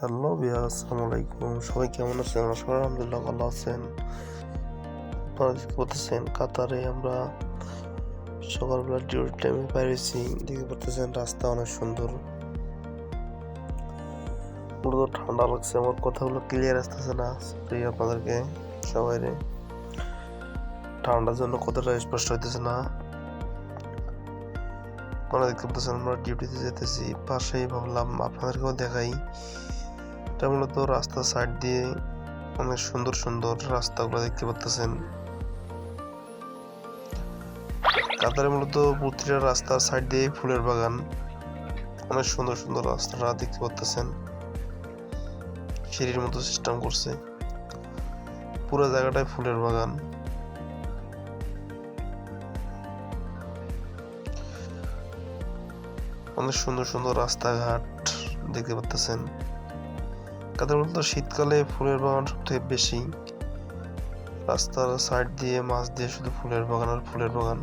Hello viewers, আসসালামু আলাইকুম। সবাই কেমন আছেন? আমরা সবাই আলহামদুলিল্লাহ ভালো আছেন। আপনারা দেখতে পাচ্ছেন কাতারে আমরা সকালবেলা ডিউটি টাইমে বাইরেছি। দেখতে পাচ্ছেন রাস্তা অনেক সুন্দর, মূলত ঠান্ডা লাগছে। আমার কথাগুলো ক্লিয়ার আসতেছে না, সরি আপনাদেরকে সবাইরে। ঠান্ডার জন্য কথাটা স্পষ্ট হইতেছে না। আপনারা দেখতে পাচ্ছেন আমরা ডিউটিতে যেতেছি, পাশেই ভাবলাম আপনাদেরকেও দেখাই। এটা মূলত রাস্তার সাইড দিয়ে অনেক সুন্দর সুন্দর রাস্তাগুলো দেখতে পাচ্ছেন। কাতারে মূলত প্রতিটা রাস্তার সাইড দিয়ে ফুলের বাগান, অনেক সুন্দর সুন্দর রাস্তাটা দেখতে পাচ্ছেন। সিঁড়ির মতো সিস্টেম করছে, পুরো জায়গাটায় ফুলের বাগান। অনেক সুন্দর সুন্দর রাস্তাঘাট দেখতে পাচ্ছেন। কাতার মূলত শীতকালে ফুলের বাগান সবথেকে বেশি। রাস্তার সাইড দিয়ে মাছ দিয়ে শুধু ফুলের বাগান আর ফুলের বাগান।